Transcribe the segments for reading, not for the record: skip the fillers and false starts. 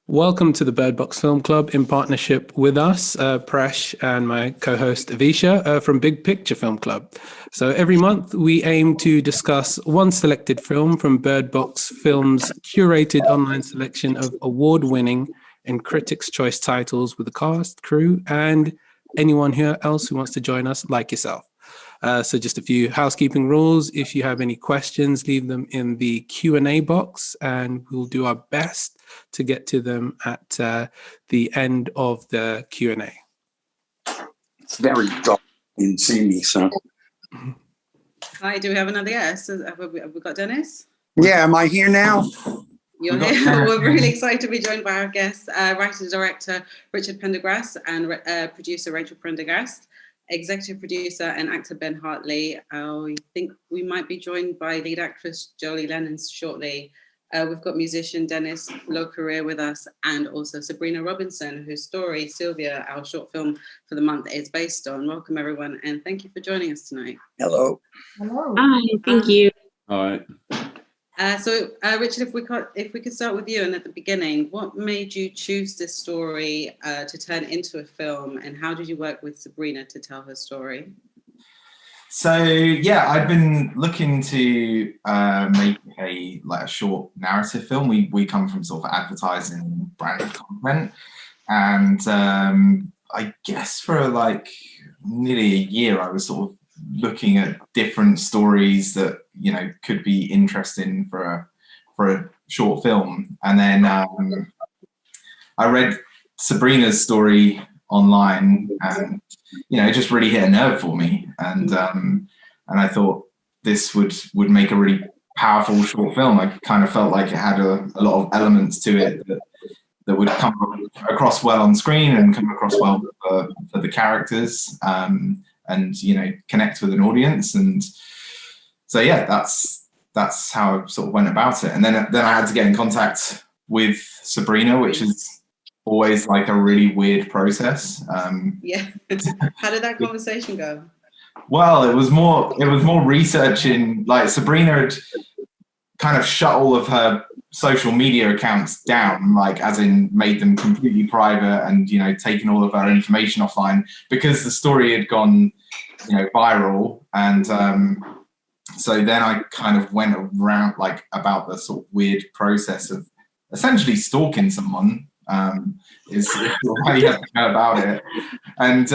Welcome to the BirdBox Film Club in partnership with us, Presh, and my co-host Avisha from Big Picture Film Club. So every month we aim to discuss one selected film from BirdBox Film's curated online selection of award-winning and Critics' Choice titles with the cast, crew, and anyone else who wants to join us, like yourself. So just a few housekeeping rules. If you have any questions, leave them in the Q&A box and we'll do our best to get to them at the end of the Q&A. It's very dark. You can see me, so. Hi, do we have another guest? Have we got Dennis? Yeah, am I here now? You're here. We're really excited to be joined by our guests, writer director Richard Prendergast and producer Rachel Prendergast, executive producer and actor Ben Hartley. I think we might be joined by lead actress Jolie Lennon shortly. We've got musician Dennis Low-Career with us, and also Sabrina Robinson, whose story Sylvia, our short film for the month, is based on. Welcome everyone, and thank you for joining us tonight. Hello. Hello. Hi, thank you. All right. Richard, if we could start with you, and at the beginning, what made you choose this story to turn into a film, and how did you work with Sabrina to tell her story? So yeah, I've been looking to make a short narrative film. We come from sort of advertising branded content, and I guess for nearly a year I was sort of looking at different stories that could be interesting for a short film, and then I read Sabrina's story online, and it just really hit a nerve for me, and I thought this would make a really powerful short film. I kind of felt like it had a lot of elements to it that would come across well on screen and come across well for the characters, and connect with an audience. And so yeah, that's how I sort of went about it. And then I had to get in contact with Sabrina, which is always like a really weird process. Yeah. How did that conversation go? Well, it was more researching. Like, Sabrina had kind of shut all of her social media accounts down, as in made them completely private, and taken all of her information offline because the story had gone viral. And so then I kind of went around about the sort of weird process of essentially stalking someone, is the way you have to go about it. And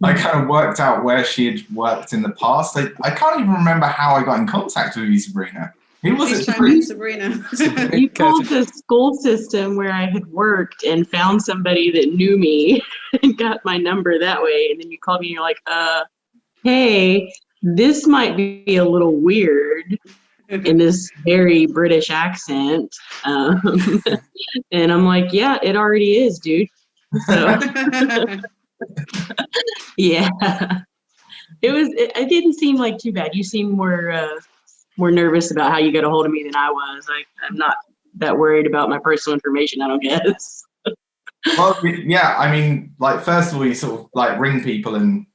I kind of worked out where she had worked in the past. I can't even remember how I got in contact with you, Sabrina. Who was it? Sabrina. You called the school system where I had worked and found somebody that knew me and got my number that way. And then you called me and you're like, hey, this might be a little weird in this very British accent. And I'm like, yeah, it already is, dude. So yeah, it didn't seem like too bad. You seem more nervous about how you get a hold of me than I was. I'm not that worried about my personal information, I don't guess. Well, yeah, I mean, first of all, you sort of ring people and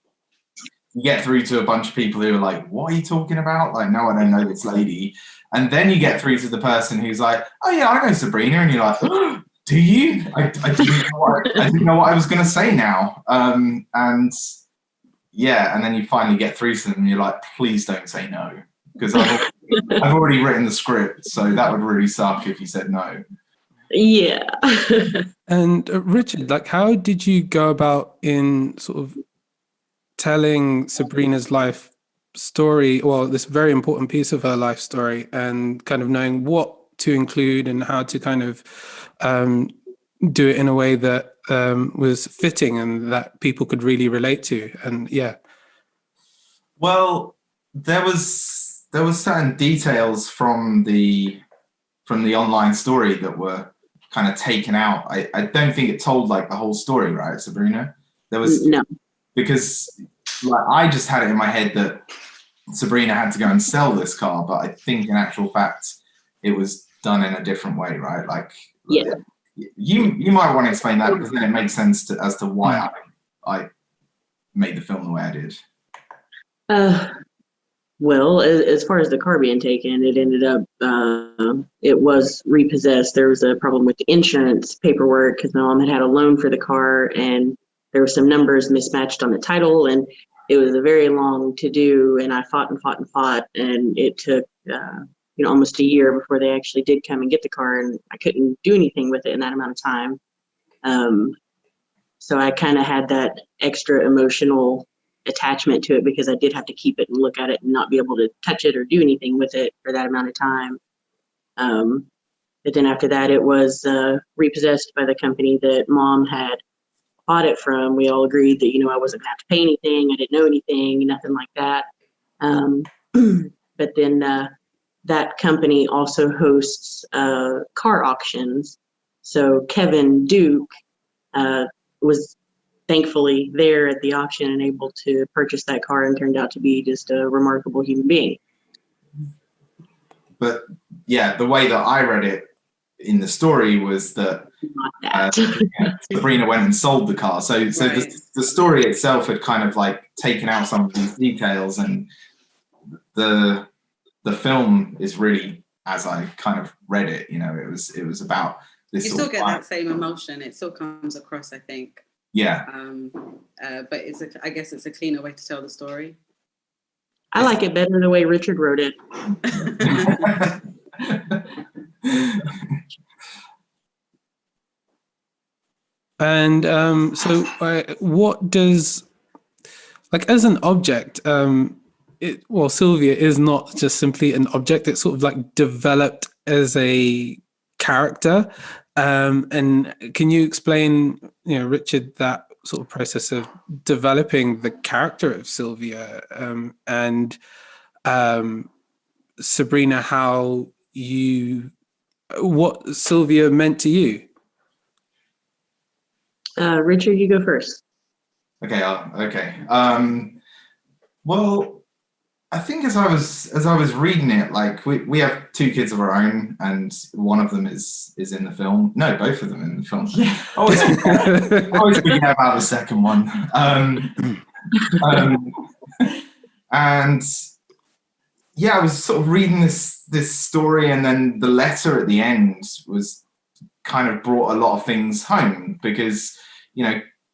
you get through to a bunch of people who are like, what are you talking about? No, I don't know this lady. And then you get through to the person who's like, oh yeah, I know Sabrina. And you're like, oh, do you? I didn't know what I was going to say now. And yeah, and then you finally get through to them and you're like, please don't say no. Because I've already written the script, so that would really suck if you said no. Yeah. And Richard, how did you go about in sort of telling Sabrina's life story, well, this very important piece of her life story, and kind of knowing what to include and how to kind of do it in a way that was fitting and that people could really relate to? And yeah. Well, there was certain details from the online story that were kind of taken out. I don't think it told the whole story, right, Sabrina? There was no, because I just had it in my head that Sabrina had to go and sell this car, but I think in actual fact it was done in a different way, right? Yeah. You might want to explain that, because then it makes sense as to why I made the film the way I did. Well, as far as the car being taken, it ended up, it was repossessed. There was a problem with the insurance paperwork because my mom had a loan for the car, and there were some numbers mismatched on the title, and it was a very long to-do, and I fought and fought and fought, and it took, almost a year before they actually did come and get the car, and I couldn't do anything with it in that amount of time. So I kind of had that extra emotional attachment to it because I did have to keep it and look at it and not be able to touch it or do anything with it for that amount of time. But then after that, it was repossessed by the company that Mom had bought it from. We all agreed that, I wasn't gonna have to pay anything. I didn't know anything, nothing like that. But then that company also hosts car auctions. So Kevin Duke was thankfully there at the auction and able to purchase that car, and turned out to be just a remarkable human being. But yeah, the way that I read it in the story was that Sabrina went and sold the car. So Right. the story itself had kind of like taken out some of these details, and the film is really, as I kind of read it, it was about this. You sort still of get like, that same emotion. It still comes across, I think. yeah. But I guess it's a cleaner way to tell the story. I like it better the way Richard wrote it. And so what does, like, as an object, Sylvia is not just simply an object, it's sort of like developed as a character. And can you explain, Richard, that sort of process of developing the character of Sylvia, and Sabrina, what Sylvia meant to you? Richard, you go first. Okay. Okay. Well, I think as I was reading it, like we have two kids of our own, and one of them is in the film. No, both of them in the film. I always forget about the second one. And yeah, I was sort of reading this story, and then the letter at the end was kind of brought a lot of things home, because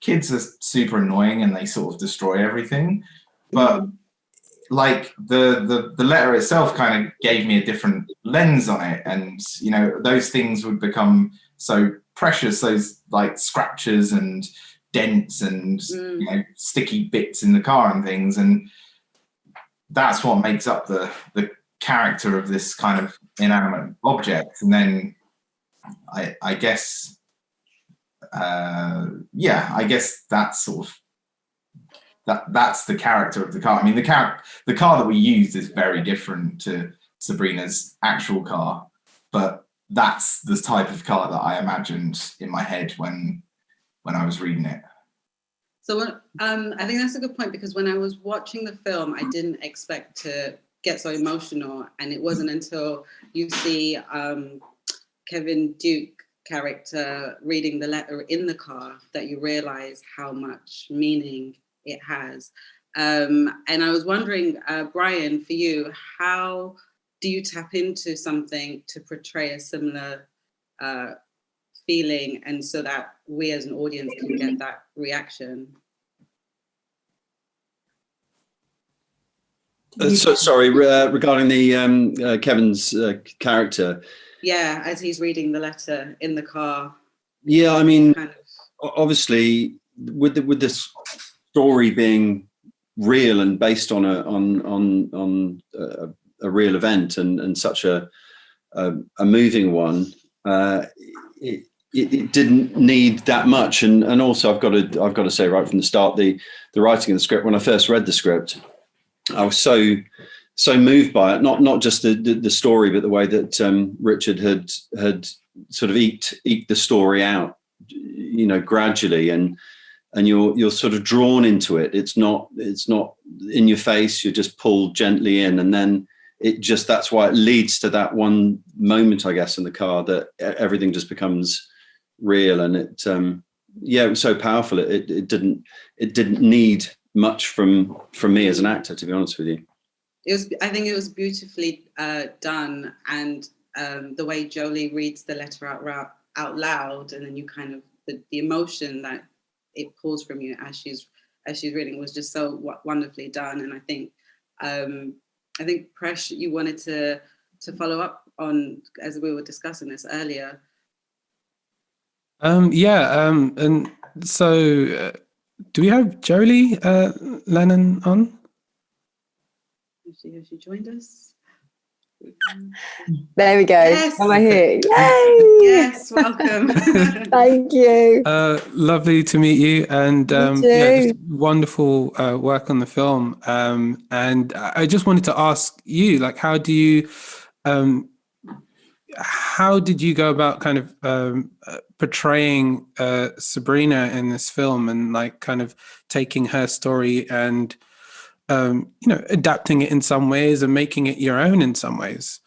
kids are super annoying and they sort of destroy everything, but like the letter itself kind of gave me a different lens on it, and those things would become so precious, those like scratches and dents and sticky bits in the car and things, and that's what makes up the character of this kind of inanimate object. And then I guess I guess that's sort of that's the character of the car. I mean, the car that we used is very different to Sabrina's actual car, but that's the type of car that I imagined in my head when I was reading it. So I think that's a good point, because when I was watching the film, I didn't expect to get so emotional, and it wasn't until you see Kevin Duke character reading the letter in the car that you realize how much meaning it has. And I was wondering, Brian, for you, how do you tap into something to portray a similar feeling, and so that we as an audience can get that reaction? Sorry, regarding the Kevin's character. Yeah, as he's reading the letter in the car. Yeah, I mean, obviously, with this story being real and based on a real event and such a moving one, it didn't need that much. And also, I've got to say right from the start, the writing of the script. When I first read the script, I was so moved by it. Not just the story, but the way that Richard had sort of eke the story out, gradually, and you're sort of drawn into it. It's not in your face. You're just pulled gently in, and then that's why it leads to that one moment, I guess, in the car, that everything just becomes real. And it was so powerful. It didn't need much from me as an actor, to be honest with you. I think it was beautifully done, and the way Jolie reads the letter out loud, and then you kind of the emotion that it pulls from you as she's reading was just so wonderfully done. And I think Presh, you wanted to follow up on, as we were discussing this earlier. And so do we have Jolie Lennon on? Has she joined us? There we go. Yes. Am I here? Yay! Yes, welcome. Thank you. Lovely to meet you, and just wonderful work on the film. And I just wanted to ask you, like, how did you go about kind of portraying Sabrina in this film, and like kind of taking her story and adapting it in some ways and making it your own in some ways?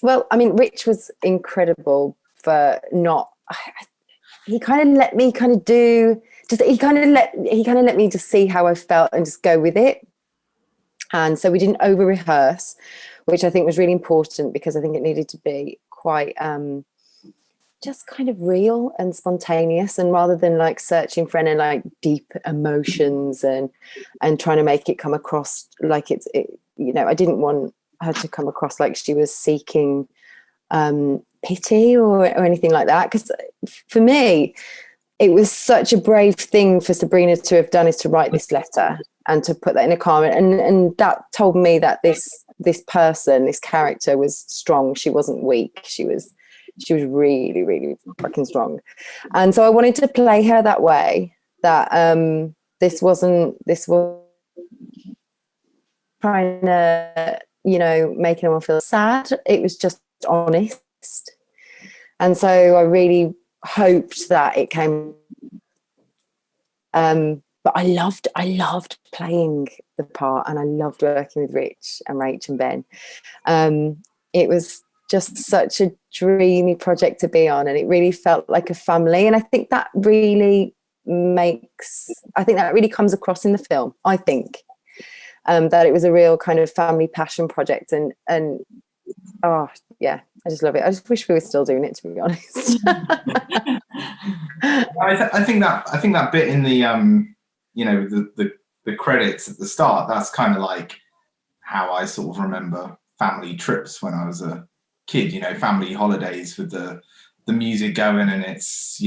Well, I mean, Rich was incredible for he kind of let me kind of he kind of let me just see how I felt and just go with it. And so we didn't over rehearse, which I think was really important, because I think it needed to be quite just kind of real and spontaneous, and rather than like searching for any like deep emotions and trying to make it come across like I didn't want her to come across like she was seeking pity or anything like that, because for me it was such a brave thing for Sabrina to have done, is to write this letter and to put that in a comment, and that told me that this person, this character, was strong. She wasn't weak. She was really, really fucking strong. And so I wanted to play her that way, that this was trying to, make anyone feel sad. It was just honest. And so I really hoped that it came. But I loved playing the part, and I loved working with Rich and Rach and Ben. It was just such a dreamy project to be on, and it really felt like a family. And I think that really comes across in the film. I think that it was a real kind of family passion project, and oh yeah, I just love it. I just wish we were still doing it, to be honest. I think that bit in the the credits at the start, that's kind of like how I sort of remember family trips when I was a kid, family holidays with the music going, and it's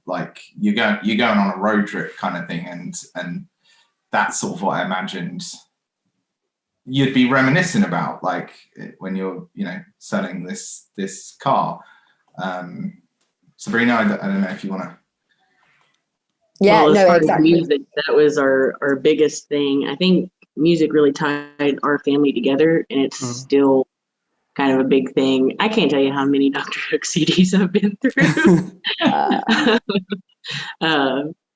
like you're going on a road trip kind of thing, and that's sort of what I imagined you'd be reminiscing about, like when you're selling this car. Sabrina, I don't know if you want to. Yeah, well, no, exactly. Music, that was our biggest thing. I think music really tied our family together, and it's still kind of a big thing. I can't tell you how many Dr. Hook CDs I've been through.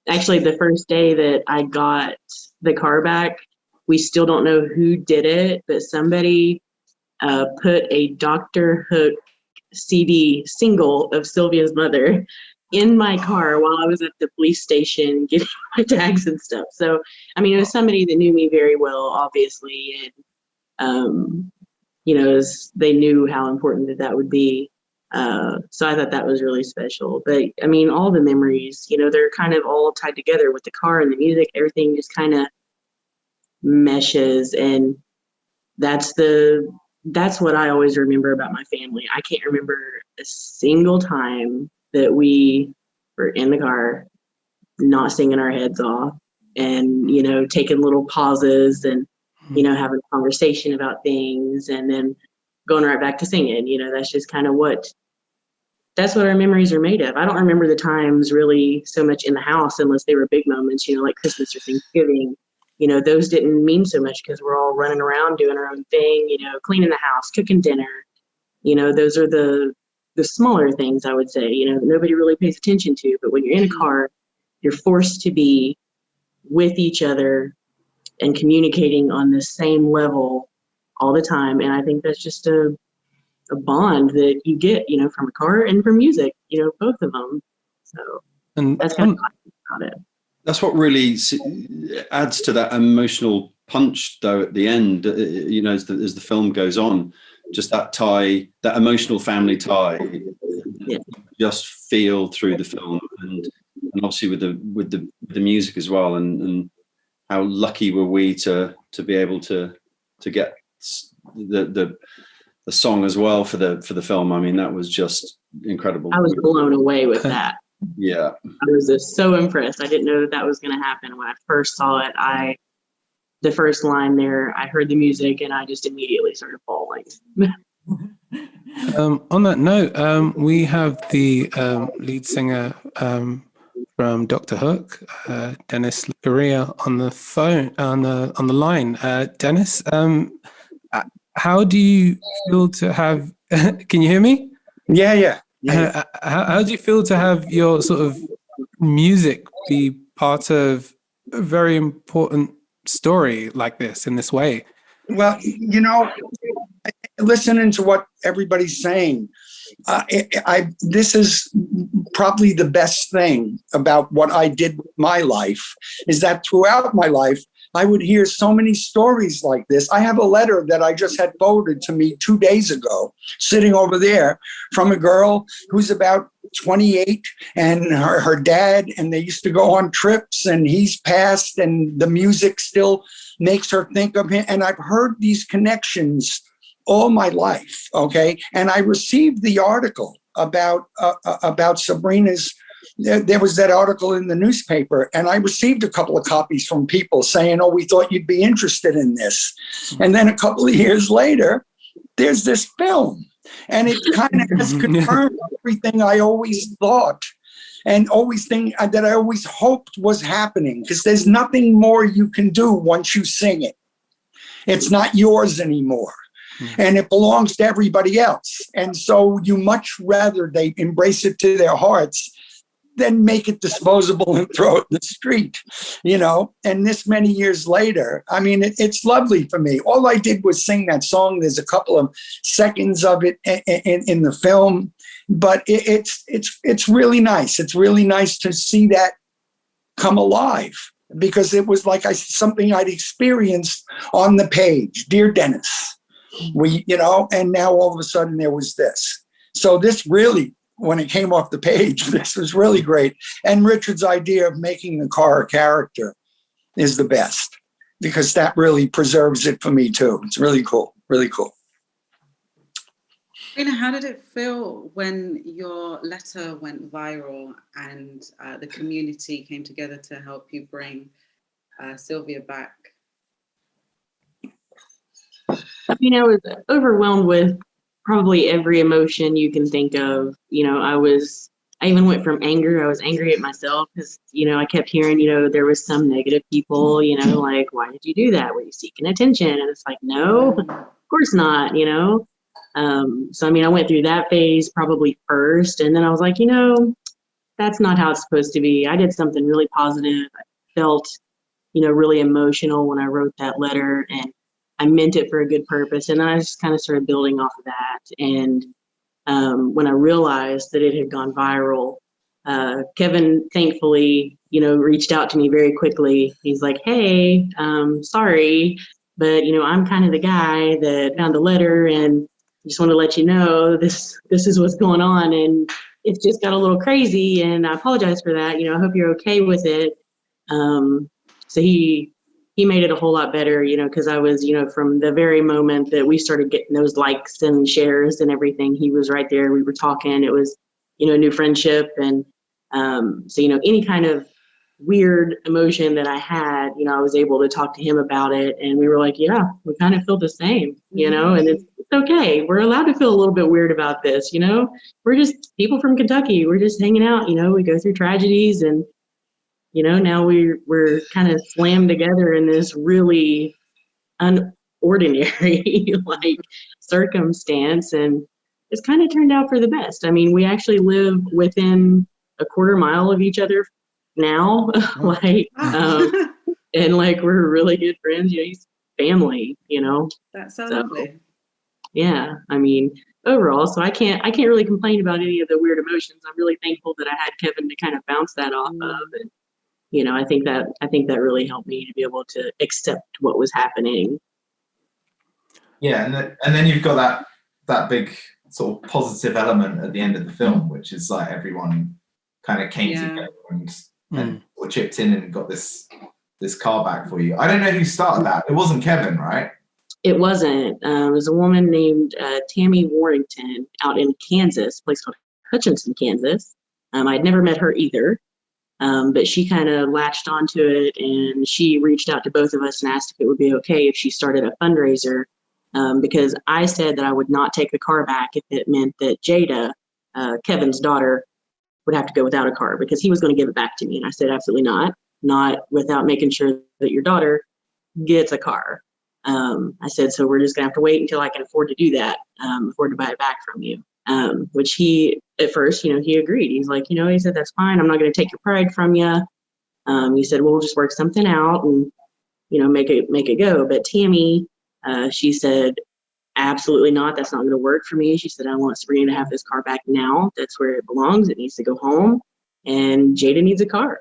Actually, the first day that I got the car back, we still don't know who did it, but somebody put a Dr. Hook CD single of Sylvia's Mother in my car while I was at the police station getting my tags and stuff. So, I mean, it was somebody that knew me very well, obviously, and they knew how important that would be. So I thought that was really special. But I mean, all the memories, they're kind of all tied together with the car and the music. Everything just kind of meshes, and that's what I always remember about my family. I can't remember a single time that we were in the car not singing our heads off, and taking little pauses and having a conversation about things, and then going right back to singing. That's just kind of that's what our memories are made of. I don't remember the times really so much in the house unless they were big moments, like Christmas or Thanksgiving. Those didn't mean so much because we're all running around doing our own thing, cleaning the house, cooking dinner. Those are the smaller things, I would say, nobody really pays attention to. But when you're in a car, you're forced to be with each other and communicating on the same level all the time. And I think that's just a bond that you get, from a car and from music, both of them. So that's kind of how I think about it. That's what really adds to that emotional punch, though, at the end, as the film goes on, just that tie, that emotional family tie, you just feel through the film, and obviously with the music as well, and how lucky were we to be able to get the song as well for the film. I mean, that was just incredible. I was blown away with that. Yeah, I was just so impressed. I didn't know that was going to happen. When I first saw it, the first line there, I heard the music and I just immediately started bawling. On that note, we have the lead singer from Dr. Hook, Dennis Laria, on the phone, on the line. Dennis, how do you feel to have? Can you hear me? Yeah. How do you feel to have your sort of music be part of a very important story like this in this way? Well, listening to what everybody's saying, this is probably the best thing about what I did with my life, is that throughout my life, I would hear so many stories like this. I have a letter that I just had forwarded to me 2 days ago, sitting over there, from a girl who's about 28, and her dad, and they used to go on trips, and he's passed, and the music still makes her think of him. And I've heard these connections all my life, okay? And I received the article about Sabrina's. There was that article in the newspaper, and I received a couple of copies from people saying, "Oh, we thought you'd be interested in this." And then a couple of years later, there's this film, and it kind of has confirmed everything I always thought and always think that I always hoped was happening, because there's nothing more you can do once you sing it. It's not yours anymore. And it belongs to everybody else. And so you much rather they embrace it to their hearts than make it disposable and throw it in the street, and this many years later, I mean, it's lovely for me. All I did was sing that song. There's a couple of seconds of it in the film, but it's really nice. It's really nice to see that come alive, because it was like something I'd experienced on the page. Dear Dennis, and now all of a sudden there was this. So this really, when it came off the page, this was really great. And Richard's idea of making the car a character is the best, because that really preserves it for me too. It's really cool, really cool. Sabrina, how did it feel when your letter went viral and the community came together to help you bring Sylvia back? I was overwhelmed with probably every emotion you can think of. I even went from anger. I was angry at myself because, I kept hearing, there was some negative people, like, why did you do that? Were you seeking attention? And it's like, no, of course not, So, I went through that phase probably first. And then I was like, that's not how it's supposed to be. I did something really positive. I felt, really emotional when I wrote that letter, and I meant it for a good purpose. And then I just kind of started building off of that. And when I realized that it had gone viral, Kevin thankfully, reached out to me very quickly. He's like, "Hey, sorry, but I'm kind of the guy that found the letter, and just want to let you know this is what's going on, and it's just got a little crazy, and I apologize for that. I hope you're okay with it." So he made it a whole lot better, because I was, from the very moment that we started getting those likes and shares and everything, he was right there. We were talking. It was, a new friendship. And so, any kind of weird emotion that I had, I was able to talk to him about it. And we were like, yeah, we kind of feel the same, and it's okay. We're allowed to feel a little bit weird about this, We're just people from Kentucky. We're just hanging out, we go through tragedies, and now we're kind of slammed together in this really unordinary circumstance, and it's kind of turned out for the best. We actually live within a quarter mile of each other now, and we're really good friends. He's family. That's so lovely. Yeah, overall, so I can't really complain about any of the weird emotions. I'm really thankful that I had Kevin to kind of bounce that off of. And, I think that really helped me to be able to accept what was happening. Yeah, and then you've got that big sort of positive element at the end of the film, which is like everyone kind of came together and or chipped in and got this car back for you. I don't know who started that. It wasn't Kevin, right? It wasn't. It was a woman named Tammy Warrington out in Kansas, a place called Hutchinson, Kansas. I'd never met her either, but she kind of latched onto it, and she reached out to both of us and asked if it would be okay if she started a fundraiser, because I said that I would not take the car back if it meant that Jada, Kevin's daughter, would have to go without a car, because he was going to give it back to me. And I said, absolutely not without making sure that your daughter gets a car. I said, so we're just gonna have to wait until I can afford to do that, afford to buy it back from you. Which he, at first, he agreed. He's like, he said, that's fine. I'm not going to take your pride from you. He said, we'll just work something out and, make it go. But Tammy, she said, absolutely not. That's not going to work for me. She said, I want Sabrina to have this car back now. That's where it belongs. It needs to go home. And Jada needs a car.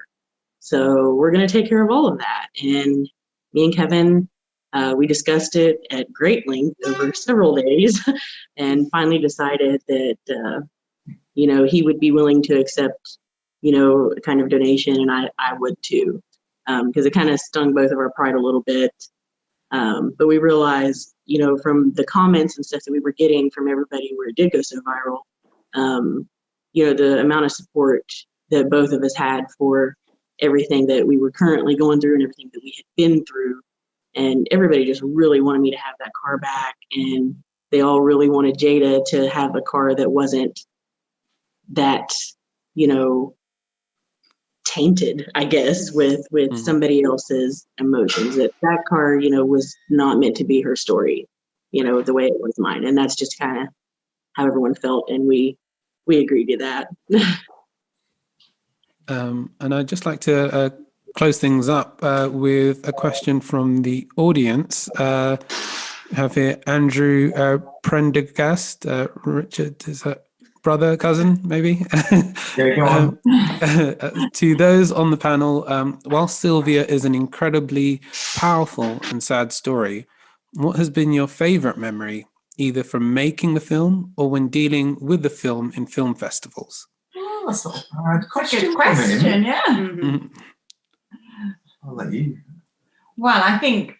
So we're going to take care of all of that. And me and Kevin, we discussed it at great length over several days and finally decided that, he would be willing to accept, a kind of donation, and I would too, because it kind of stung both of our pride a little bit. But we realized, from the comments and stuff that we were getting from everybody where it did go so viral, the amount of support that both of us had for everything that we were currently going through and everything that we had been through. And everybody just really wanted me to have that car back. And they all really wanted Jada to have a car that wasn't that, tainted, I guess, with somebody else's emotions. That car, was not meant to be her story, the way it was mine. And that's just kind of how everyone felt. And we agreed to that. And I'd just like to close things up with a question from the audience. We have here Andrew Prendergast. Richard, is that brother, cousin, maybe? Yeah, go on. To those on the panel, while Sylvia is an incredibly powerful and sad story, what has been your favorite memory, either from making the film or when dealing with the film in film festivals? Oh, that's not a hard question. Good question, yeah. Mm-hmm. I'll let you. Well, I think,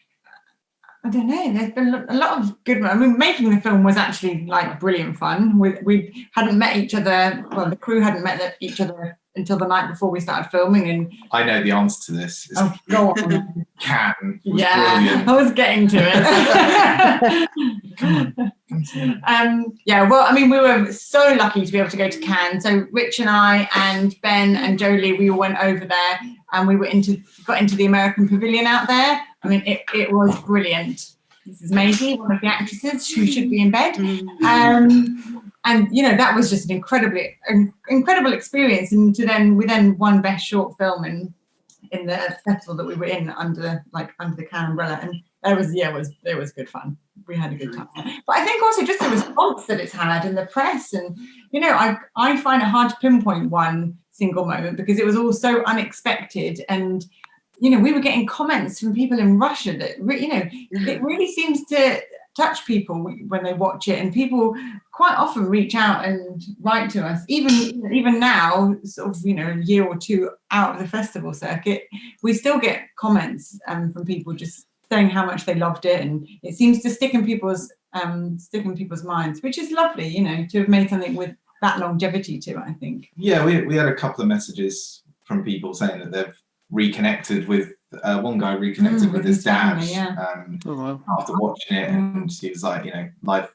I don't know, there's been a lot of good, making the film was actually brilliant fun. We hadn't met each other, the crew hadn't met each other until the night before we started filming. And I know the answer to this. Oh, go on. Cannes. Yeah, brilliant. I was getting to it. Come on. Yeah, well, we were so lucky to be able to go to Cannes. So Rich and I and Ben and Jolie, we all went over there and we got into the American Pavilion out there. It was brilliant. This is Maisie, one of the actresses who should be in bed. And that was just an incredible experience. And we then won Best Short Film in the festival that we were in under the Cannes umbrella. And it was good fun. We had a good time. But I think also just the response that it's had in the press, and I find it hard to pinpoint one single moment because it was all so unexpected. And we were getting comments from people in Russia that it really seems to touch people when they watch it, and people quite often reach out and write to us. Even now, sort of a year or two out of the festival circuit, we still get comments from people just saying how much they loved it, and it seems to stick in people's minds, which is lovely, to have made something with that longevity to it, I think. Yeah, we had a couple of messages from people saying that they've reconnected with one guy with his dad after watching it, and he was like,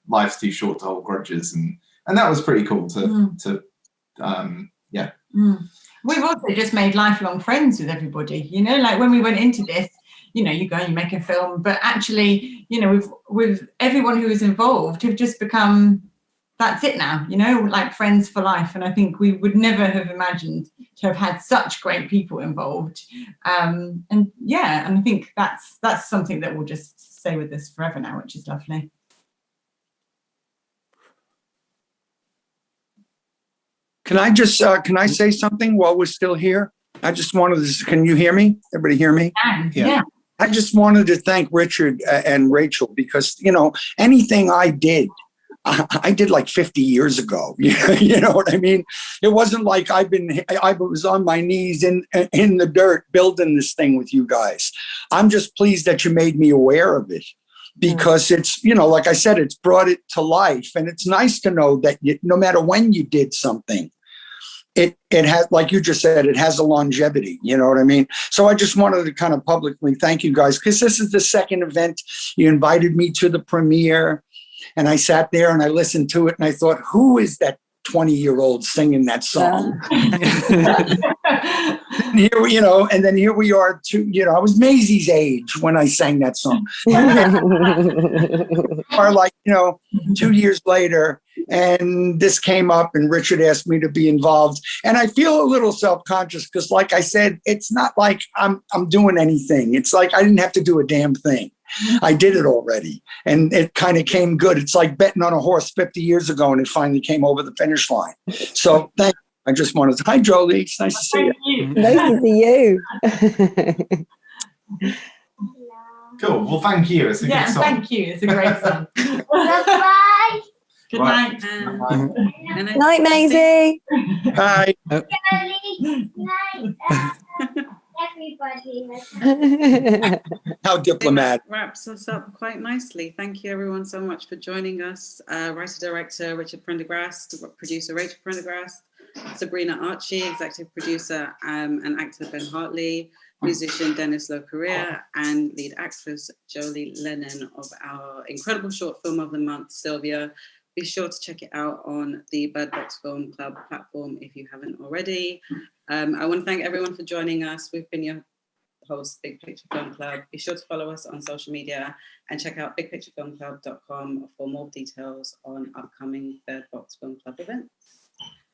life's too short to hold grudges, and that was pretty cool to We've also just made lifelong friends with everybody, when we went into this, you go and you make a film, but actually, with everyone who is involved, have just become, that's it now, friends for life. And I think we would never have imagined to have had such great people involved. And I think that's something that will just stay with us forever now, which is lovely. Can I say something while we're still here? I just wanted to, can you hear me? Everybody hear me? Yeah. I just wanted to thank Richard and Rachel because, you know, anything I did like 50 years ago. You know what I mean? It wasn't like I was on my knees in the dirt building this thing with you guys. I'm just pleased that you made me aware of it because it's, you know, like I said, it's brought it to life. And it's nice to know that no matter when you did something, it has, like you just said, it has a longevity. You know what I mean? So I just wanted to kind of publicly thank you guys because this is the second event. You invited me to the premiere. And I sat there and I listened to it and I thought, who is that 20-year-old singing that song? And here we, you know, and then here we are I was Maisie's age when I sang that song. Or like, 2 years later, and this came up and Richard asked me to be involved. And I feel a little self-conscious because like I said, it's not like I'm doing anything. It's like I didn't have to do a damn thing. I did it already. And it kind of came good. It's like betting on a horse 50 years ago and it finally came over the finish line. So thank you. I just wanted to, hi Jolie, it's nice to see you. Nice to see you. Cool. Well, thank you. It's a good song. Thank you. It's a great song. Bye. Good night. Night, Maisie. Hi. Everybody. How diplomatic. That wraps us up quite nicely. Thank you everyone so much for joining us. Writer-director Richard Prendergast, producer Rachel Prendergast, Sabrina Archie, executive producer and actor Ben Hartley, musician Dennis Locaria, and lead actress Jolie Lennon of our incredible short film of the month, Sylvia. Be sure to check it out on the BirdBox Film Club platform if you haven't already. I want to thank everyone for joining us. We've been your host, Big Picture Film Club. Be sure to follow us on social media and check out bigpicturefilmclub.com for more details on upcoming BirdBox Film Club events.